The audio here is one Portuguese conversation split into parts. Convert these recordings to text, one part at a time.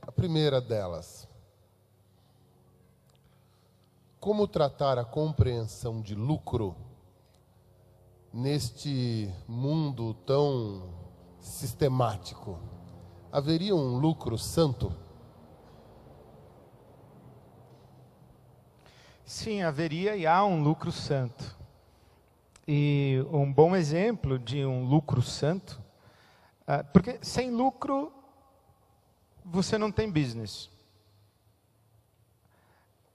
A primeira delas: como tratar a compreensão de lucro neste mundo tão sistemático? Haveria um lucro santo? Sim, haveria e há um lucro santo. E um bom exemplo de um lucro santo, porque sem lucro você não tem business.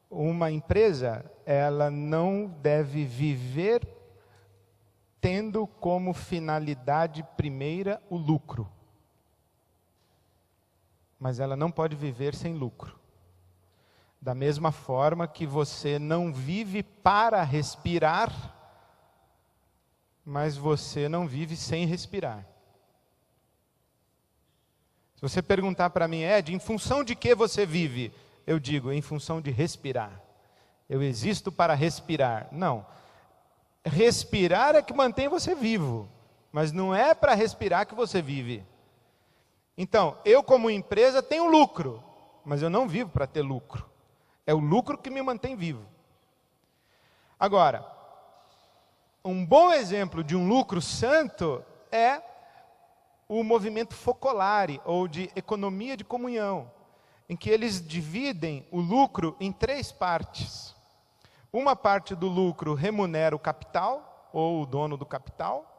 Uma empresa, ela não deve viver tendo como finalidade primeira o lucro. Mas ela não pode viver sem lucro. Da mesma forma que você não vive para respirar, mas você não vive sem respirar. Se você perguntar para mim, Ed, em função de que você vive? Eu digo, em função de respirar. Eu existo para respirar. Não. Respirar é que mantém você vivo, mas não é para respirar que você vive. Então, eu como empresa tenho lucro, mas eu não vivo para ter lucro. É o lucro que me mantém vivo. Agora, um bom exemplo de um lucro santo é o movimento Focolare, ou de economia de comunhão, em que eles dividem o lucro em 3 partes. Uma parte do lucro remunera o capital, ou o dono do capital.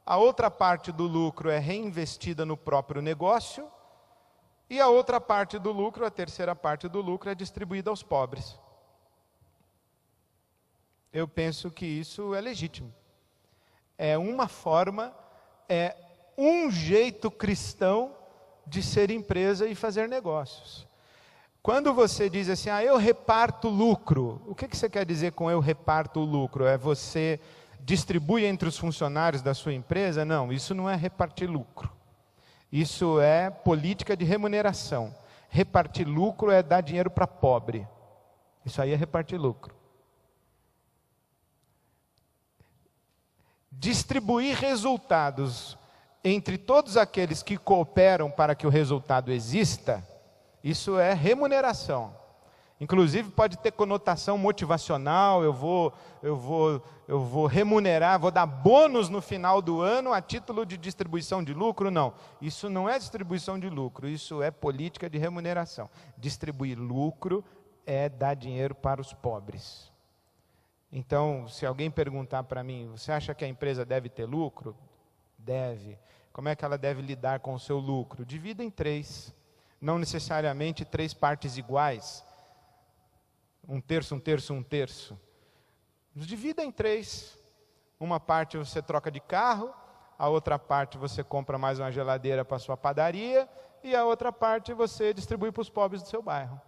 A outra parte do lucro é reinvestida no próprio negócio. E a outra parte do lucro, a terceira parte do lucro, é distribuída aos pobres. Eu penso que isso é legítimo. É uma forma, é um jeito cristão de ser empresa e fazer negócios. Quando você diz assim, eu reparto lucro, o que você quer dizer com eu reparto o lucro? É você distribui entre os funcionários da sua empresa? Não, isso não é repartir lucro. Isso é política de remuneração. Repartir lucro é dar dinheiro para pobre. Isso aí é repartir lucro. Distribuir resultados entre todos aqueles que cooperam para que o resultado exista, isso é remuneração. Inclusive pode ter conotação motivacional, eu vou remunerar, vou dar bônus no final do ano a título de distribuição de lucro. Não, isso não é distribuição de lucro, isso é política de remuneração. Distribuir lucro é dar dinheiro para os pobres. Então, se alguém perguntar para mim, você acha que a empresa deve ter lucro? Deve. Como é que ela deve lidar com o seu lucro? Divida em 3, não necessariamente 3 partes iguais. 1/3, 1/3, 1/3. Divida em 3. Uma parte você troca de carro, a outra parte você compra mais uma geladeira para a sua padaria, e a outra parte você distribui para os pobres do seu bairro.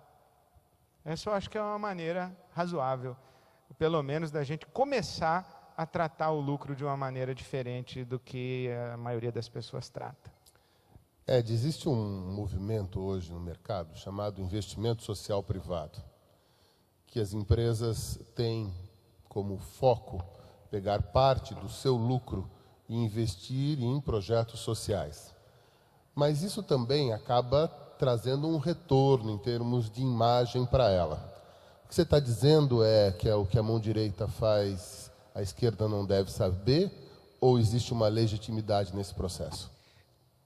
Essa eu acho que é uma maneira razoável, pelo menos da gente começar a tratar o lucro de uma maneira diferente do que a maioria das pessoas trata. Ed, existe um movimento hoje no mercado chamado investimento social privado, que as empresas têm como foco pegar parte do seu lucro e investir em projetos sociais. Mas isso também acaba trazendo um retorno em termos de imagem para ela. O que você está dizendo é que o que a mão direita faz, a esquerda não deve saber, ou existe uma legitimidade nesse processo?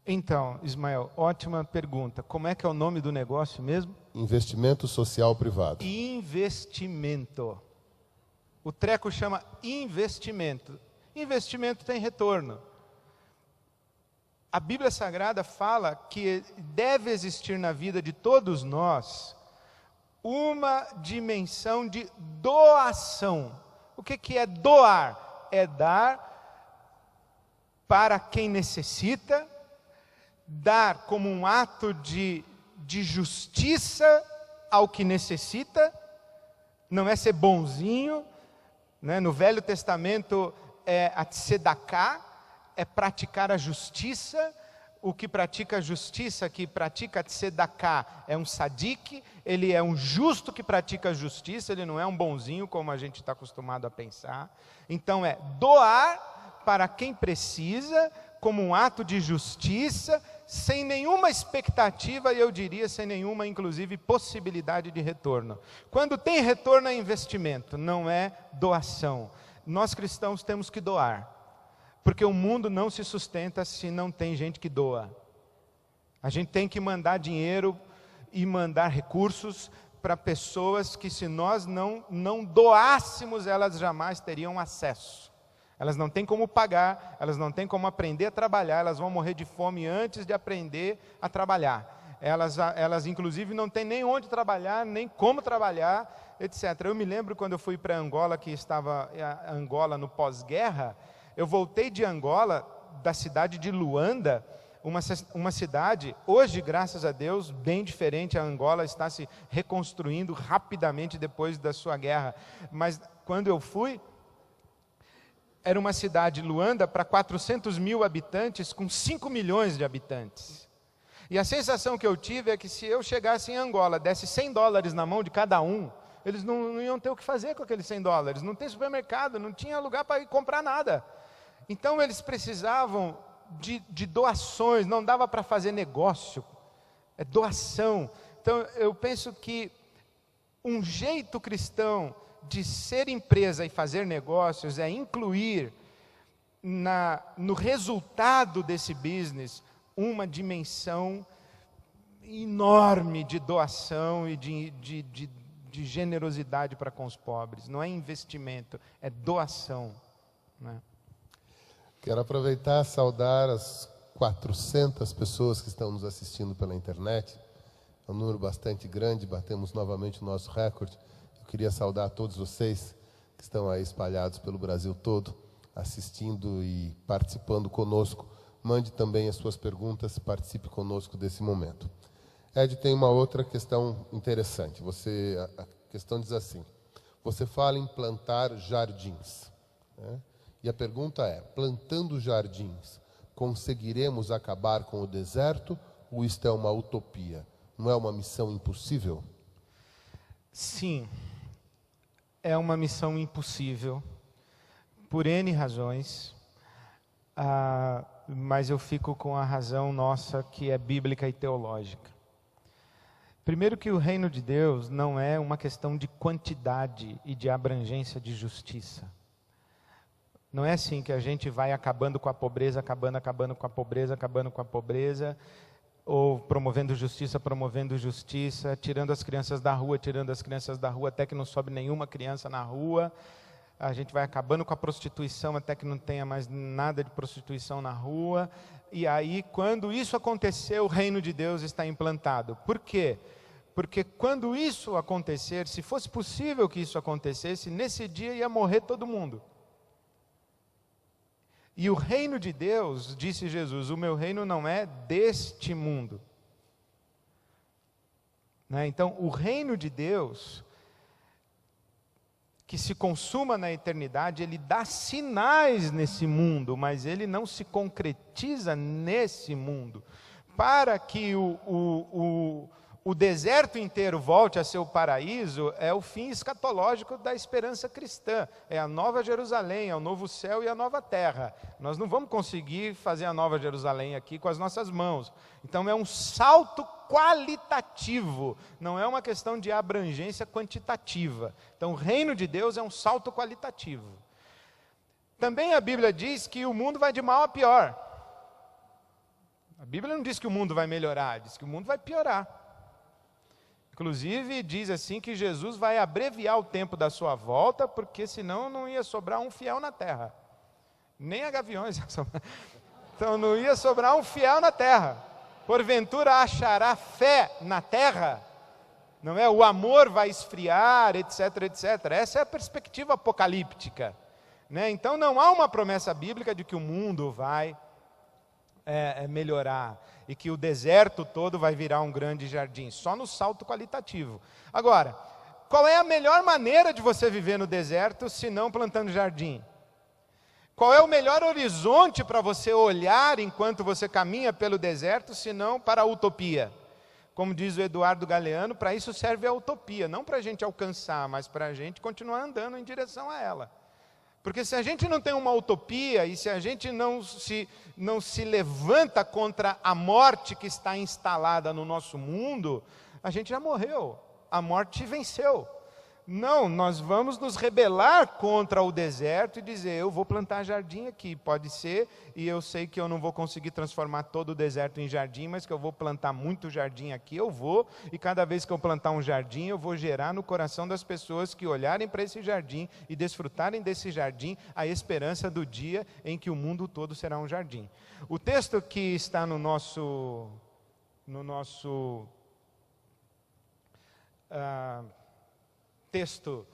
Então, Ismael, ótima pergunta. Como é que é o nome do negócio mesmo? Investimento social privado. Investimento. O treco chama investimento. Investimento tem retorno. A Bíblia Sagrada fala que deve existir na vida de todos nós uma dimensão de doação. O que é doar? É dar para quem necessita, dar como um ato de justiça ao que necessita, não é ser bonzinho, né? No Velho Testamento é a tzedaká, é praticar a justiça. O que pratica a justiça, que pratica a tzedaká, é um sadik, ele é um justo que pratica a justiça, ele não é um bonzinho como a gente está acostumado a pensar. Então é doar para quem precisa, como um ato de justiça, sem nenhuma expectativa, e eu diria sem nenhuma, inclusive, possibilidade de retorno. Quando tem retorno é investimento, não é doação. Nós cristãos temos que doar, porque o mundo não se sustenta se não tem gente que doa. A gente tem que mandar dinheiro e mandar recursos para pessoas que, se nós não doássemos, elas jamais teriam acesso. Elas não têm como pagar, elas não têm como aprender a trabalhar, elas vão morrer de fome antes de aprender a trabalhar. Elas inclusive, não têm nem onde trabalhar, nem como trabalhar, etc. Eu me lembro quando eu fui para Angola, que estava Angola no pós-guerra, eu voltei de Angola, da cidade de Luanda, uma cidade, hoje, graças a Deus, bem diferente. A Angola está se reconstruindo rapidamente depois da sua guerra. Mas quando eu fui, era uma cidade, Luanda, para 400 mil habitantes, com 5 milhões de habitantes. E a sensação que eu tive é que, se eu chegasse em Angola, desse $100 na mão de cada um, eles não iam ter o que fazer com aqueles $100. Não tem supermercado, não tinha lugar para ir comprar nada. Então eles precisavam de doações, não dava para fazer negócio, é doação. Então eu penso que um jeito cristão de ser empresa e fazer negócios é incluir no resultado desse business uma dimensão enorme de doação e de generosidade para com os pobres. Não é investimento, é doação, né? Quero aproveitar e saudar as 400 pessoas que estão nos assistindo pela internet. É um número bastante grande, batemos novamente o nosso recorde. Eu queria saudar todos vocês que estão aí espalhados pelo Brasil todo, assistindo e participando conosco. Mande também as suas perguntas, participe conosco desse momento. Ed, tem uma outra questão interessante. A questão diz assim: você fala em plantar jardins, né? E a pergunta é: plantando jardins, conseguiremos acabar com o deserto, ou isto é uma utopia? Não é uma missão impossível? Sim, é uma missão impossível, por N razões, mas eu fico com a razão nossa, que é bíblica e teológica. Primeiro, que o reino de Deus não é uma questão de quantidade e de abrangência de justiça. Não é assim que a gente vai acabando com a pobreza, acabando com a pobreza, ou promovendo justiça, tirando as crianças da rua, até que não sobe nenhuma criança na rua. A gente vai acabando com a prostituição, até que não tenha mais nada de prostituição na rua. E aí, quando isso acontecer, o reino de Deus está implantado. Por quê? Porque quando isso acontecer, se fosse possível que isso acontecesse, nesse dia ia morrer todo mundo. E o reino de Deus, disse Jesus, o meu reino não é deste mundo. Né? Então, o reino de Deus, que se consuma na eternidade, ele dá sinais nesse mundo, mas ele não se concretiza nesse mundo. Para que o deserto inteiro volte a ser o paraíso, é o fim escatológico da esperança cristã. É a nova Jerusalém, é o novo céu e a nova terra. Nós não vamos conseguir fazer a nova Jerusalém aqui com as nossas mãos. Então é um salto qualitativo, não é uma questão de abrangência quantitativa. Então o reino de Deus é um salto qualitativo. Também a Bíblia diz que o mundo vai de mal a pior. A Bíblia não diz que o mundo vai melhorar, diz que o mundo vai piorar. Inclusive, diz assim que Jesus vai abreviar o tempo da sua volta, porque senão não ia sobrar um fiel na terra. Nem a gaviões ia sobrar. Então não ia sobrar um fiel na terra. Porventura achará fé na terra? Não é? O amor vai esfriar, etc, etc. Essa é a perspectiva apocalíptica. Né? Então não há uma promessa bíblica de que o mundo vai melhorar e que o deserto todo vai virar um grande jardim, só no salto qualitativo. Agora, qual é a melhor maneira de você viver no deserto se não plantando jardim? Qual é o melhor horizonte para você olhar enquanto você caminha pelo deserto, se não para a utopia? Como diz o Eduardo Galeano, para isso serve a utopia, não para a gente alcançar, mas para a gente continuar andando em direção a ela. Porque se a gente não tem uma utopia e se a gente não se levanta contra a morte que está instalada no nosso mundo, a gente já morreu, a morte venceu. Não, nós vamos nos rebelar contra o deserto e dizer, eu vou plantar jardim aqui, pode ser, e eu sei que eu não vou conseguir transformar todo o deserto em jardim, mas que eu vou plantar muito jardim aqui, eu vou, e cada vez que eu plantar um jardim, eu vou gerar no coração das pessoas que olharem para esse jardim e desfrutarem desse jardim a esperança do dia em que o mundo todo será um jardim. O texto que está no nosso texto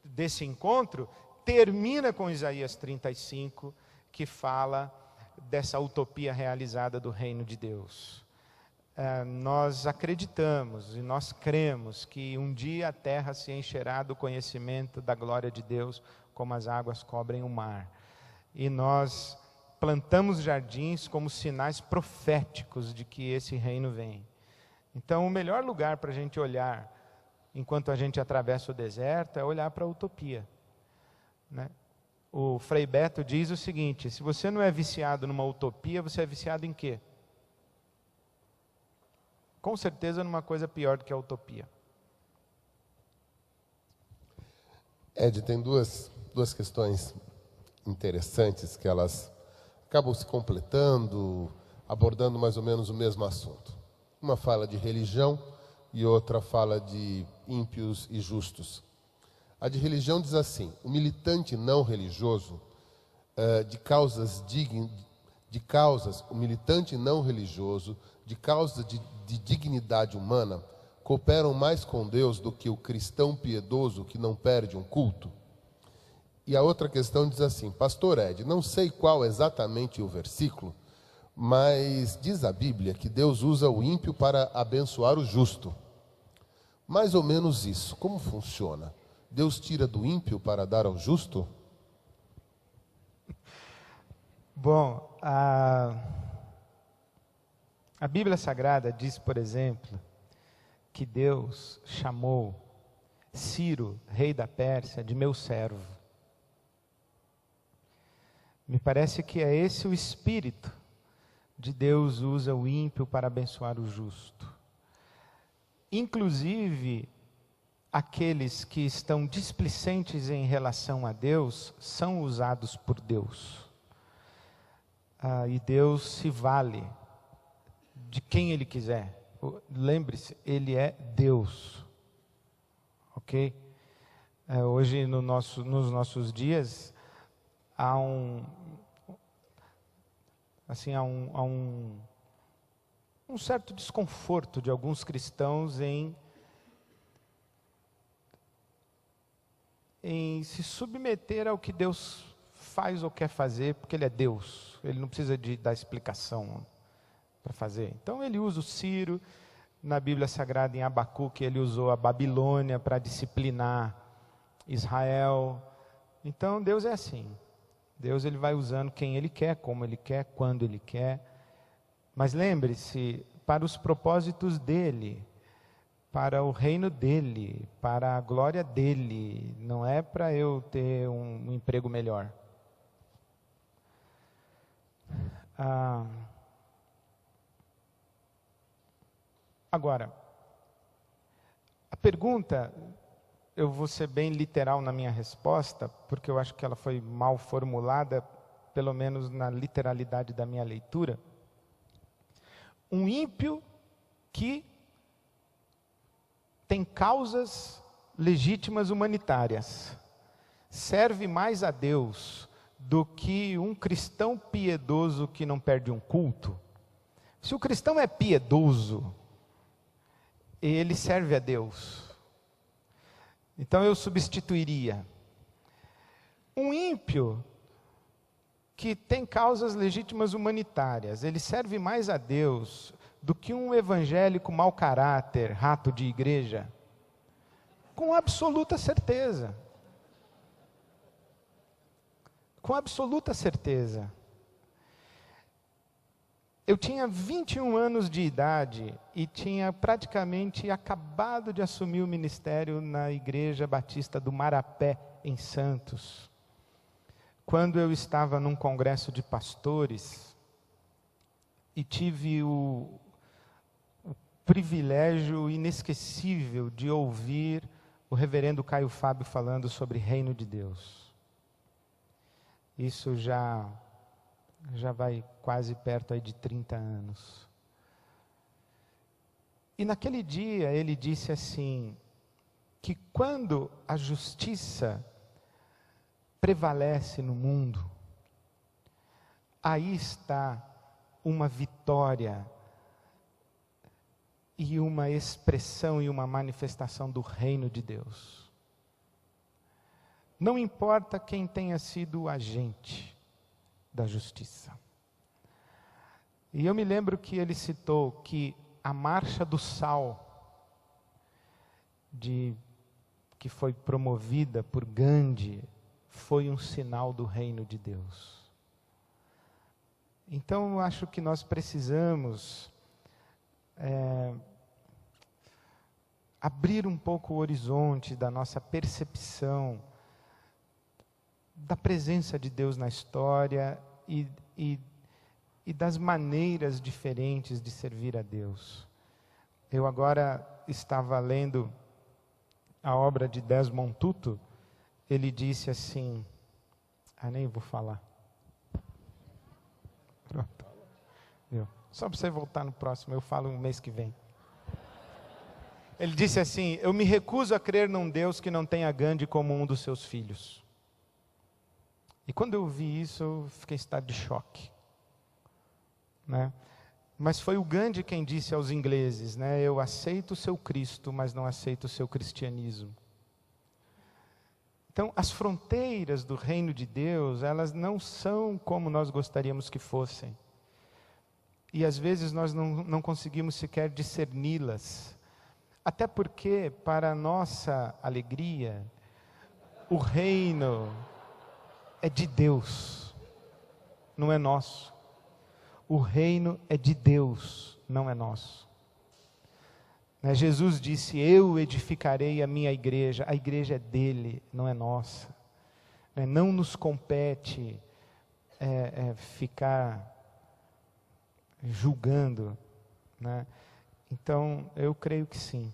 desse encontro, termina com Isaías 35, que fala dessa utopia realizada do reino de Deus. Nós acreditamos e nós cremos que um dia a terra se encherá do conhecimento da glória de Deus, como as águas cobrem o mar. E nós plantamos jardins como sinais proféticos de que esse reino vem. Então, o melhor lugar para a gente olhar enquanto a gente atravessa o deserto, é olhar para a utopia, né? O Frei Beto diz o seguinte, se você não é viciado numa utopia, você é viciado em quê? Com certeza numa coisa pior do que a utopia. Ed, tem duas questões interessantes que elas acabam se completando, abordando mais ou menos o mesmo assunto. Uma fala de religião e outra fala de ímpios e justos. A de religião diz assim, o militante não religioso, o militante não religioso, de causa de dignidade humana, cooperam mais com Deus do que o cristão piedoso que não perde um culto. E a outra questão diz assim, pastor Ed, não sei qual exatamente o versículo, mas diz a Bíblia que Deus usa o ímpio para abençoar o justo. Mais ou menos isso. Como funciona? Deus tira do ímpio para dar ao justo? Bom, a Bíblia Sagrada diz, por exemplo, que Deus chamou Ciro, rei da Pérsia, de meu servo. Me parece que é esse o espírito de Deus usa o ímpio para abençoar o justo. Inclusive, aqueles que estão displicentes em relação a Deus, são usados por Deus. E Deus se vale de quem Ele quiser. Lembre-se, Ele é Deus. Ok? Hoje, nos nossos dias, há um certo desconforto de alguns cristãos em se submeter ao que Deus faz ou quer fazer, porque Ele é Deus, Ele não precisa dar explicação para fazer. Então Ele usa o Ciro, na Bíblia Sagrada em Abacuque Ele usou a Babilônia para disciplinar Israel. Então Deus é assim, Deus Ele vai usando quem Ele quer, como Ele quer, quando Ele quer. Mas lembre-se, para os propósitos dEle, para o reino dEle, para a glória dEle, não é para eu ter um emprego melhor. Agora, a pergunta, eu vou ser bem literal na minha resposta, porque eu acho que ela foi mal formulada, pelo menos na literalidade da minha leitura. Um ímpio que tem causas legítimas humanitárias, serve mais a Deus do que um cristão piedoso que não perde um culto. Se o cristão é piedoso, ele serve a Deus. Então eu substituiria. Um ímpio que tem causas legítimas humanitárias, ele serve mais a Deus do que um evangélico mau caráter, rato de igreja, com absoluta certeza. Com absoluta certeza. Eu tinha 21 anos de idade e tinha praticamente acabado de assumir o ministério na Igreja Batista do Marapé, em Santos. quando eu estava num congresso de pastores e tive o privilégio inesquecível de ouvir o reverendo Caio Fábio falando sobre Reino de Deus. Isso já vai quase perto aí de 30 anos. E naquele dia ele disse assim, que quando a justiça prevalece no mundo, aí está uma vitória e uma expressão e uma manifestação do reino de Deus. Não importa quem tenha sido o agente da justiça. E eu me lembro que ele citou que a marcha do sal, que foi promovida por Gandhi, foi um sinal do reino de Deus. Então eu acho que nós precisamos abrir um pouco o horizonte da nossa percepção da presença de Deus na história e das maneiras diferentes de servir a Deus. Eu agora estava lendo a obra de Desmond Tutu. Ele disse assim, nem vou falar. Pronto. Só para você voltar no próximo, eu falo no mês que vem. Ele disse assim, eu me recuso a crer num Deus que não tenha Gandhi como um dos seus filhos. E quando eu vi isso, eu fiquei em estado de choque. Né? Mas foi o Gandhi quem disse aos ingleses, né, eu aceito o seu Cristo, mas não aceito o seu cristianismo. Então, as fronteiras do reino de Deus, elas não são como nós gostaríamos que fossem. E às vezes nós não conseguimos sequer discerni-las. Até porque, para a nossa alegria, o reino é de Deus, não é nosso. O reino é de Deus, não é nosso. Jesus disse, eu edificarei a minha igreja. A igreja é dele, não é nossa. Não nos compete ficar julgando. Né? Então, eu creio que sim.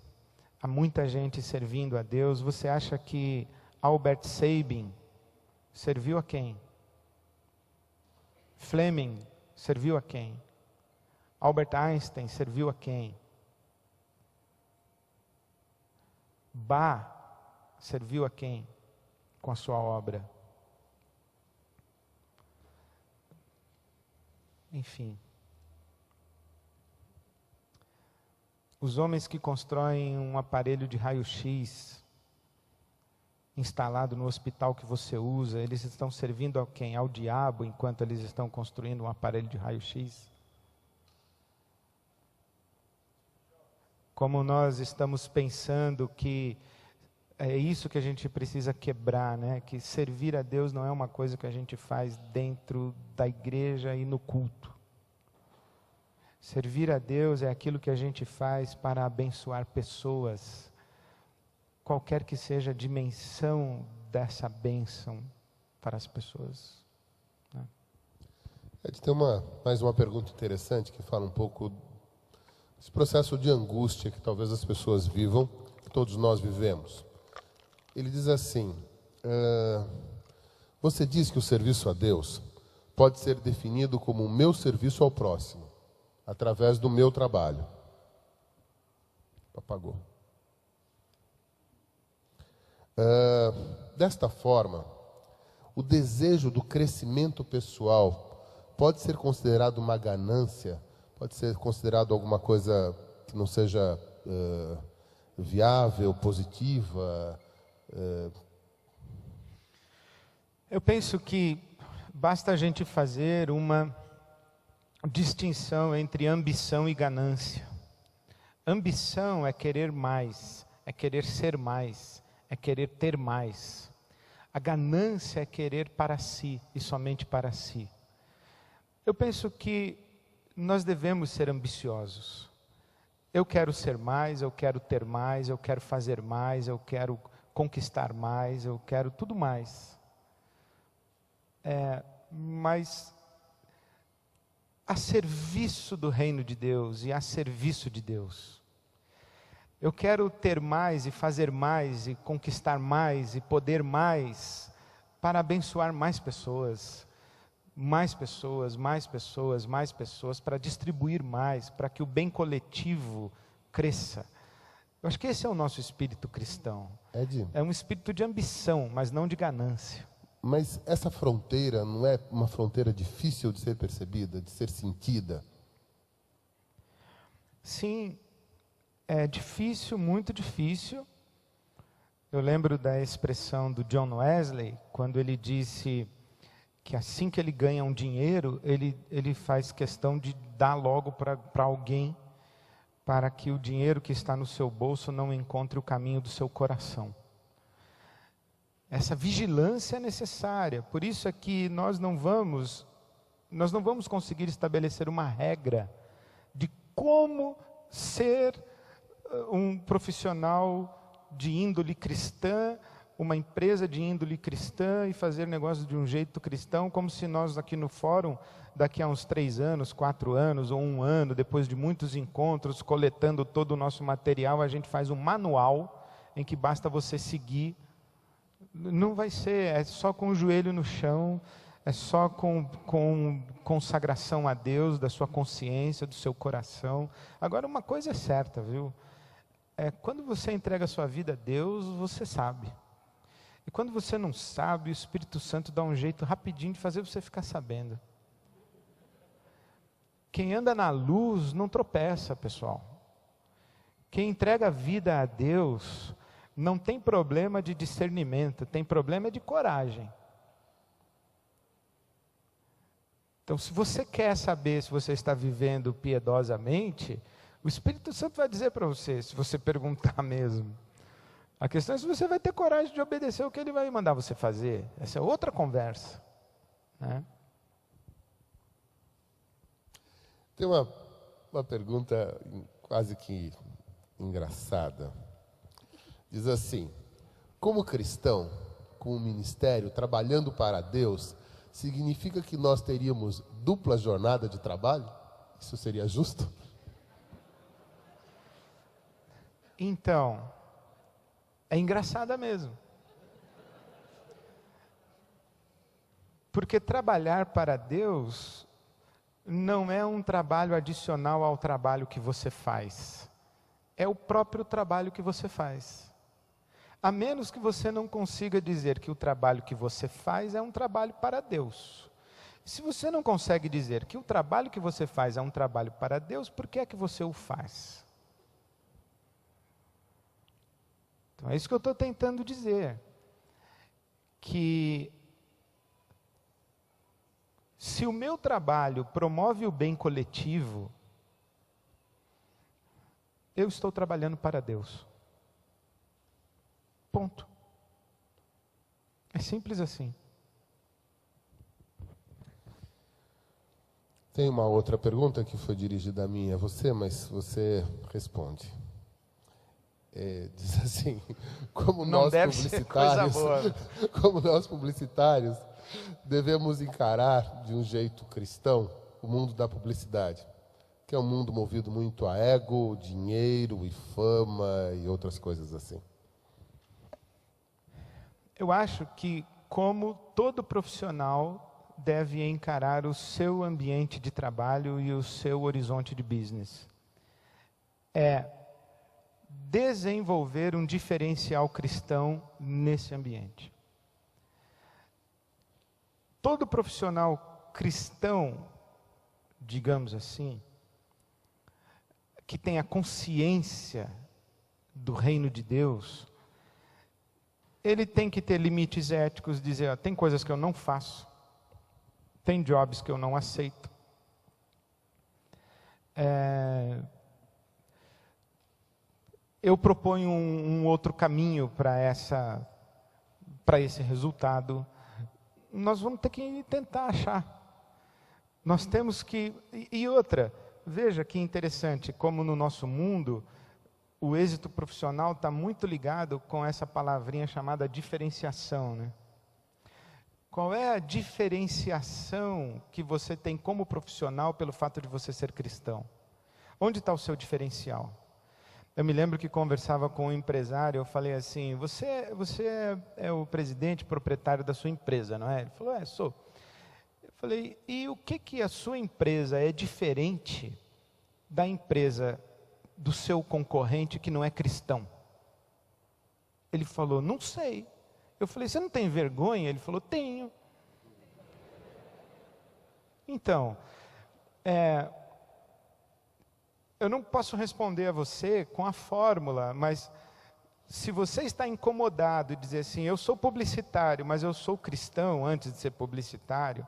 Há muita gente servindo a Deus. Você acha que Albert Sabin serviu a quem? Fleming serviu a quem? Albert Einstein serviu a quem? Bach serviu a quem com a sua obra? Enfim. Os homens que constroem um aparelho de raio-x instalado no hospital que você usa, eles estão servindo a quem? Ao diabo, enquanto eles estão construindo um aparelho de raio-x? Como nós estamos pensando que é isso que a gente precisa quebrar, né? Que servir a Deus não é uma coisa que a gente faz dentro da igreja e no culto. Servir a Deus é aquilo que a gente faz para abençoar pessoas, qualquer que seja a dimensão dessa bênção para as pessoas. Né? Tem mais uma pergunta interessante que fala um pouco desse processo de angústia que talvez as pessoas vivam, que todos nós vivemos. Ele diz assim, você diz que o serviço a Deus pode ser definido como o meu serviço ao próximo, através do meu trabalho. Apagou. Desta forma, o desejo do crescimento pessoal pode ser considerado uma ganância, pode ser considerado alguma coisa que não seja viável, positiva. Eu penso que basta a gente fazer uma distinção entre ambição e ganância. Ambição é querer mais, é querer ser mais, é querer ter mais. A ganância é querer para si e somente para si. Eu penso que nós devemos ser ambiciosos. Eu quero ser mais, eu quero ter mais, eu quero fazer mais, eu quero conquistar mais, eu quero tudo mais. mas a serviço do reino de Deus e a serviço de Deus. Eu quero ter mais e fazer mais e conquistar mais e poder mais para abençoar mais pessoas, mais pessoas, mais pessoas, mais pessoas, para distribuir mais, para que o bem coletivo cresça. Eu acho que esse é o nosso espírito cristão. Ed, É um espírito de ambição, mas não de ganância. mas essa fronteira não é uma fronteira difícil de ser percebida, de ser sentida? Sim, é difícil, muito difícil. Eu lembro da expressão do John Wesley, quando ele disse que assim que ele ganha um dinheiro, ele faz questão de dar logo para alguém, para que o dinheiro que está no seu bolso não encontre o caminho do seu coração. Essa vigilância é necessária, por isso é que nós não vamos conseguir estabelecer uma regra de como ser um profissional de índole cristã, uma empresa de índole cristã e fazer negócio de um jeito cristão, como se nós aqui no fórum, daqui a uns 3 anos, 4 anos ou 1 ano, depois de muitos encontros, coletando todo o nosso material, a gente faz um manual em que basta você seguir. Não vai ser, é só com o joelho no chão, é só com consagração a Deus, da sua consciência, do seu coração. Agora, uma coisa é certa, viu? Quando você entrega a sua vida a Deus, você sabe. E quando você não sabe, o Espírito Santo dá um jeito rapidinho de fazer você ficar sabendo. Quem anda na luz não tropeça, pessoal. Quem entrega a vida a Deus não tem problema de discernimento, tem problema de coragem. Então, se você quer saber se você está vivendo piedosamente, o Espírito Santo vai dizer para você, se você perguntar mesmo. A questão é se você vai ter coragem de obedecer o que Ele vai mandar você fazer. Essa é outra conversa, né? Tem uma pergunta quase que engraçada. Diz assim: como cristão, com o ministério, trabalhando para Deus, significa que nós teríamos dupla jornada de trabalho? Isso seria justo? Então, é engraçada mesmo. Porque trabalhar para Deus não é um trabalho adicional ao trabalho que você faz. É o próprio trabalho que você faz. A menos que você não consiga dizer que o trabalho que você faz é um trabalho para Deus. Se você não consegue dizer que o trabalho que você faz é um trabalho para Deus, por que é que você o faz? Então é isso que eu estou tentando dizer. Que se o meu trabalho promove o bem coletivo, eu estou trabalhando para Deus. Ponto. É simples assim. Tem uma outra pergunta que foi dirigida a mim e a você, mas você responde. Diz assim: como Não nós deve ser coisa publicitários, boa. como nós publicitários devemos encarar de um jeito cristão o mundo da publicidade, que é um mundo movido muito a ego, dinheiro e fama e outras coisas assim. Eu acho que, como todo profissional deve encarar o seu ambiente de trabalho e o seu horizonte de business, é desenvolver um diferencial cristão nesse ambiente. Todo profissional cristão, digamos assim, que tenha consciência do reino de Deus, ele tem que ter limites éticos, dizer, ó, tem coisas que eu não faço, tem jobs que eu não aceito. Eu proponho um outro caminho para esse resultado. Nós vamos ter que tentar achar. Nós temos que... E outra, veja que interessante, como no nosso mundo, o êxito profissional está muito ligado com essa palavrinha chamada diferenciação, né? Qual é a diferenciação que você tem como profissional pelo fato de você ser cristão? Onde está o seu diferencial? Eu me lembro que conversava com um empresário, eu falei assim, você é o presidente, proprietário da sua empresa, não é? Ele falou, sou. Eu falei, e o que a sua empresa é diferente da empresa do seu concorrente que não é cristão? Ele falou, não sei. Eu falei, você não tem vergonha? Ele falou, tenho. Então, eu não posso responder a você com a fórmula, mas se você está incomodado e dizer assim, eu sou publicitário, mas eu sou cristão antes de ser publicitário,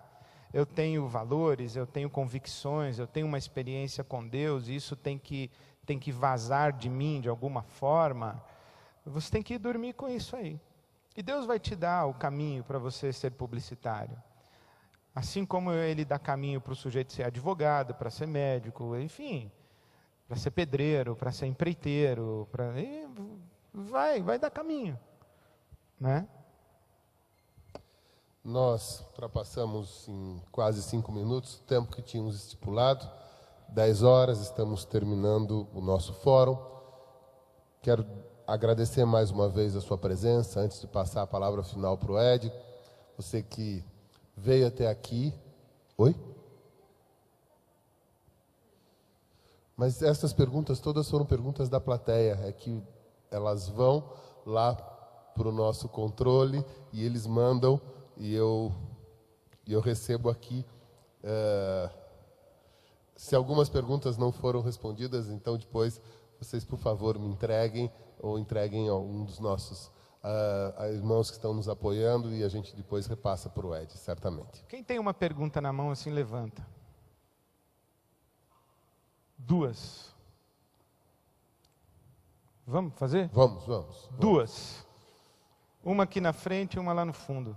eu tenho valores, eu tenho convicções, eu tenho uma experiência com Deus, e isso tem que vazar de mim de alguma forma, você tem que ir dormir com isso aí. E Deus vai te dar o caminho para você ser publicitário. Assim como Ele dá caminho para o sujeito ser advogado, para ser médico, enfim, para ser pedreiro, para ser empreiteiro, vai dar caminho, né? Nós ultrapassamos em quase 5 minutos o tempo que tínhamos estipulado, 10 horas, estamos terminando o nosso fórum. Quero agradecer mais uma vez a sua presença, antes de passar a palavra final para o Ed. Você que veio até aqui. Oi? Mas essas perguntas todas foram perguntas da plateia, é que elas vão lá para o nosso controle e eles mandam e eu recebo aqui. Se algumas perguntas não foram respondidas, então depois vocês, por favor, me entreguem ou entreguem a um dos nossos irmãos que estão nos apoiando e a gente depois repassa para o Ed, certamente. Quem tem uma pergunta na mão assim, levanta. 2. Vamos fazer? Vamos. 2. Uma aqui na frente e uma lá no fundo.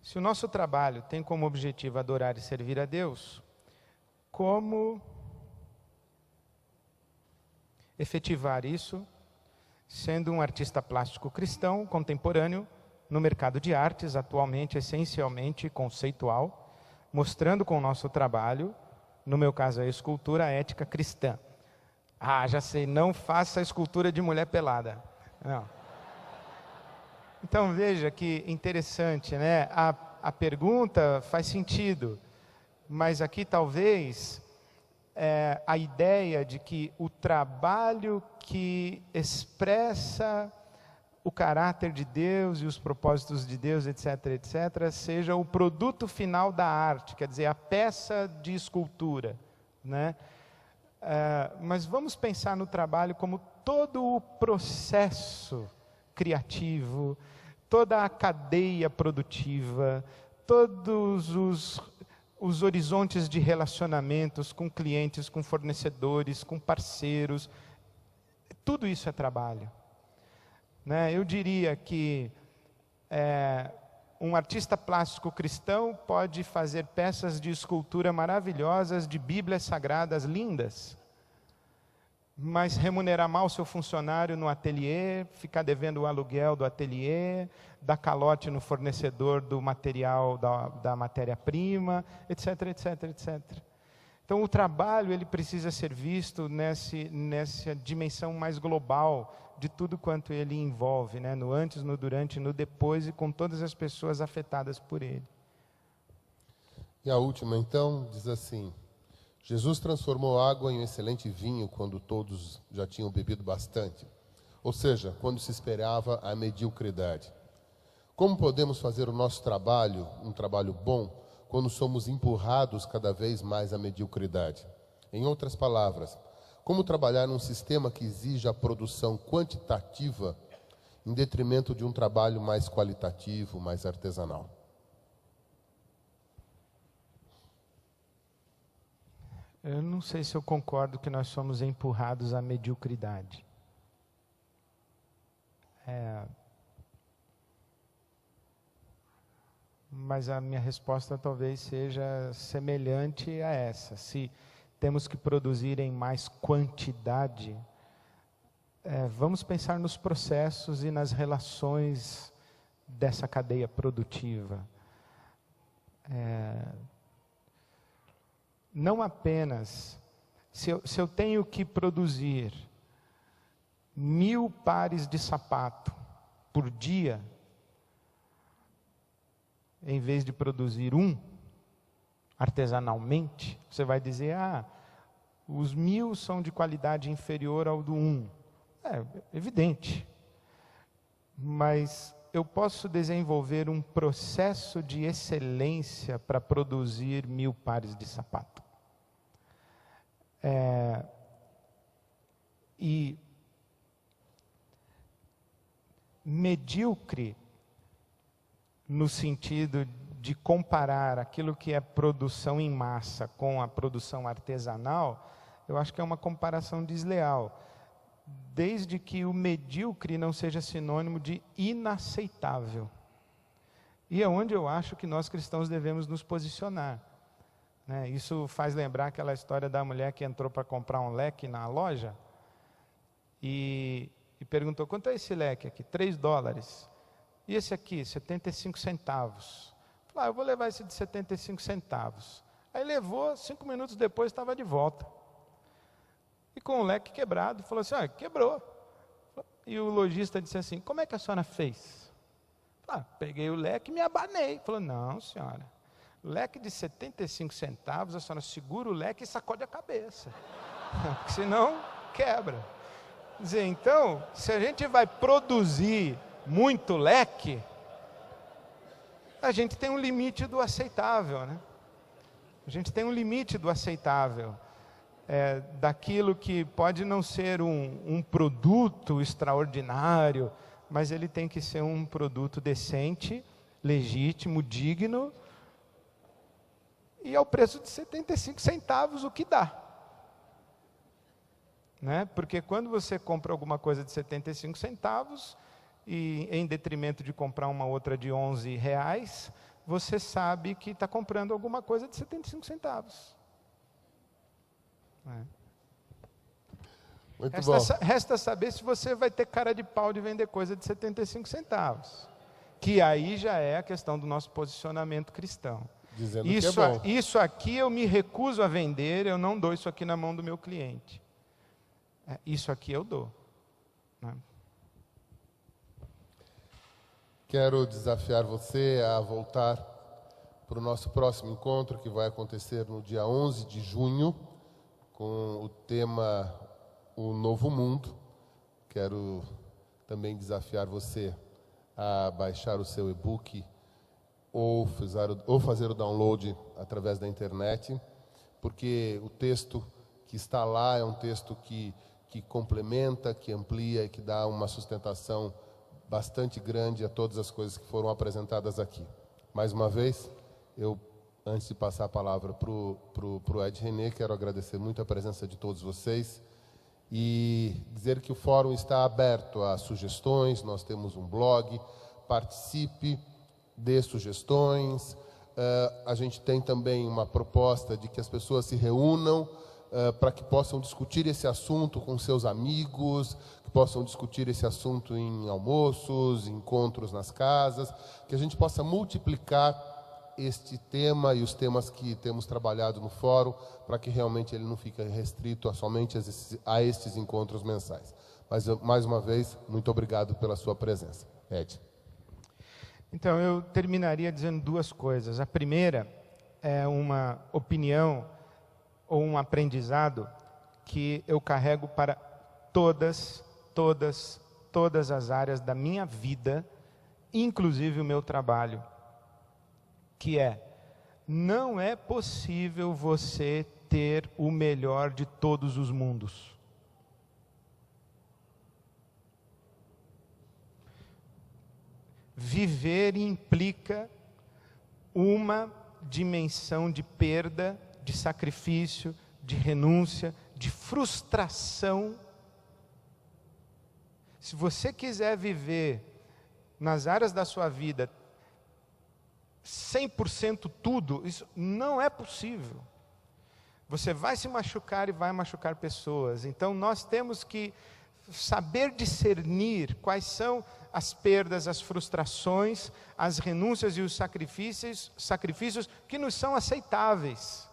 Se o nosso trabalho tem como objetivo adorar e servir a Deus, como efetivar isso sendo um artista plástico cristão contemporâneo no mercado de artes, atualmente essencialmente conceitual, mostrando com o nosso trabalho, no meu caso a escultura, a ética cristã? Já sei, não faça a escultura de mulher pelada. Não. Então veja que interessante, né? A pergunta faz sentido, mas aqui talvez a ideia de que o trabalho que expressa o caráter de Deus e os propósitos de Deus, etc., etc., seja o produto final da arte, quer dizer, a peça de escultura, né? Mas vamos pensar no trabalho como todo o processo criativo, toda a cadeia produtiva, todos os horizontes de relacionamentos com clientes, com fornecedores, com parceiros, tudo isso é trabalho, né? Eu diria que um artista plástico cristão pode fazer peças de escultura maravilhosas, de bíblias sagradas lindas, mas remunerar mal seu funcionário no ateliê, ficar devendo o aluguel do ateliê, dar calote no fornecedor do material, da matéria-prima, etc., etc., etc. Então, o trabalho ele precisa ser visto nessa dimensão mais global de tudo quanto ele envolve, né? No antes, no durante, no depois e com todas as pessoas afetadas por ele. E a última, então, diz assim: Jesus transformou água em um excelente vinho quando todos já tinham bebido bastante, ou seja, quando se esperava a mediocridade. Como podemos fazer o nosso trabalho, um trabalho bom, quando somos empurrados cada vez mais à mediocridade? Em outras palavras, como trabalhar num sistema que exige a produção quantitativa em detrimento de um trabalho mais qualitativo, mais artesanal? Eu não sei se eu concordo que nós somos empurrados à mediocridade. mas a minha resposta talvez seja semelhante a essa. Se temos que produzir em mais quantidade, vamos pensar nos processos e nas relações dessa cadeia produtiva. Não apenas, se eu tenho que produzir 1000 pares de sapato por dia, em vez de produzir um artesanalmente, você vai dizer, os 1000 são de qualidade inferior ao do 1. É evidente. Mas eu posso desenvolver um processo de excelência para produzir 1000 pares de sapato. E medíocre no sentido de comparar aquilo que é produção em massa com a produção artesanal, eu acho que é uma comparação desleal, desde que o medíocre não seja sinônimo de inaceitável. E é onde eu acho que nós cristãos devemos nos posicionar. Isso faz lembrar aquela história da mulher que entrou para comprar um leque na loja e perguntou, quanto é esse leque aqui? $3. E esse aqui, 75 centavos. Falei, eu vou levar esse de 75 centavos. Aí levou, 5 minutos depois estava de volta. E com o leque quebrado, falou assim, quebrou. E o lojista disse assim, como é que a senhora fez? Peguei o leque e me abanei. Falou, não senhora, leque de 75 centavos, a senhora segura o leque e sacode a cabeça. Porque senão quebra. Quer dizer, então, se a gente vai produzir muito leque, a gente tem um limite do aceitável, A gente tem um limite do aceitável, daquilo que pode não ser um produto extraordinário, mas ele tem que ser um produto decente, legítimo, digno, e ao preço de 75 centavos, o que dá. Porque quando você compra alguma coisa de 75 centavos, e em detrimento de comprar uma outra de R$11, você sabe que está comprando alguma coisa de 75 centavos. Muito bom. Resta saber se você vai ter cara de pau de vender coisa de 75 centavos. Que aí já é a questão do nosso posicionamento cristão. Dizendo que é bom. Isso aqui eu me recuso a vender, eu não dou isso aqui na mão do meu cliente. Isso aqui eu dou. Quero desafiar você a voltar para o nosso próximo encontro, que vai acontecer no dia 11 de junho, com o tema O Novo Mundo. Quero também desafiar você a baixar o seu e-book ou fazer o download através da internet, porque o texto que está lá é um texto que complementa, que amplia e que dá uma sustentação bastante grande a todas as coisas que foram apresentadas aqui. Mais uma vez, antes de passar a palavra para o Ed René, quero agradecer muito a presença de todos vocês e dizer que o fórum está aberto a sugestões, nós temos um blog, participe, dê sugestões. A gente tem também uma proposta de que as pessoas se reúnam para que possam discutir esse assunto com seus amigos, que possam discutir esse assunto em almoços, encontros nas casas, que a gente possa multiplicar este tema e os temas que temos trabalhado no fórum, para que realmente ele não fique restrito somente a estes encontros mensais. Mas, mais uma vez, muito obrigado pela sua presença. Ed. Então, eu terminaria dizendo duas coisas. A primeira é uma opinião ou um aprendizado que eu carrego para todas as áreas da minha vida, inclusive o meu trabalho, que não é possível você ter o melhor de todos os mundos. Viver implica uma dimensão de perda, de sacrifício, de renúncia, de frustração. Se você quiser viver nas áreas da sua vida 100% tudo, isso não é possível. Você vai se machucar e vai machucar pessoas. Então nós temos que saber discernir quais são as perdas, as frustrações, as renúncias e os sacrifícios que nos são aceitáveis.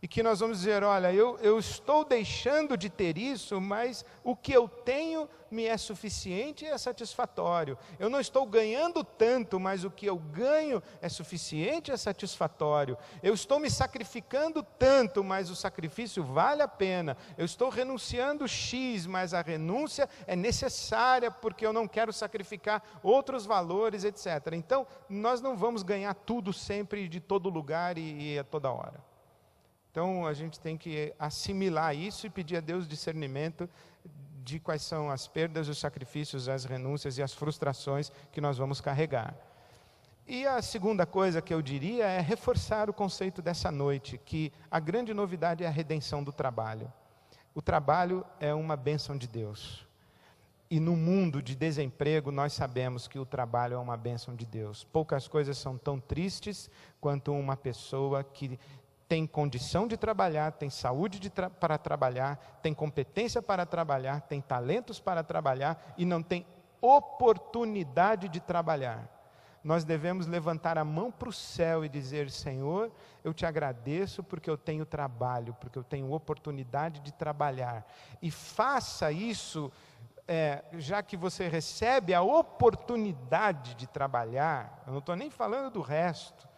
E que nós vamos dizer, olha, eu estou deixando de ter isso, mas o que eu tenho me é suficiente e é satisfatório. Eu não estou ganhando tanto, mas o que eu ganho é suficiente e é satisfatório. Eu estou me sacrificando tanto, mas o sacrifício vale a pena. Eu estou renunciando X, mas a renúncia é necessária, porque eu não quero sacrificar outros valores, etc. Então, nós não vamos ganhar tudo sempre, de todo lugar e a toda hora. Então, a gente tem que assimilar isso e pedir a Deus discernimento de quais são as perdas, os sacrifícios, as renúncias e as frustrações que nós vamos carregar. E a segunda coisa que eu diria é reforçar o conceito dessa noite, que a grande novidade é a redenção do trabalho. O trabalho é uma bênção de Deus. E no mundo de desemprego, nós sabemos que o trabalho é uma bênção de Deus. Poucas coisas são tão tristes quanto uma pessoa que tem condição de trabalhar, tem saúde para trabalhar, tem competência para trabalhar, tem talentos para trabalhar e não tem oportunidade de trabalhar. Nós devemos levantar a mão para o céu e dizer, Senhor, eu te agradeço porque eu tenho trabalho, porque eu tenho oportunidade de trabalhar. E faça isso, já que você recebe a oportunidade de trabalhar, eu não estou nem falando do resto,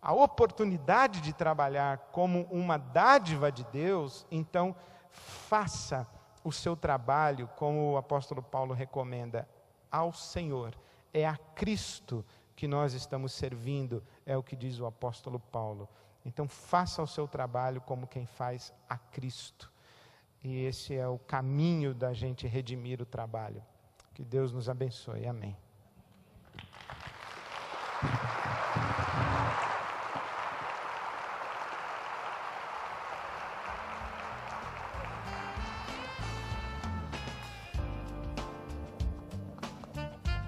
a oportunidade de trabalhar como uma dádiva de Deus, então faça o seu trabalho, como o apóstolo Paulo recomenda, ao Senhor. É a Cristo que nós estamos servindo, é o que diz o apóstolo Paulo. Então faça o seu trabalho como quem faz a Cristo. E esse é o caminho da gente redimir o trabalho. Que Deus nos abençoe. Amém.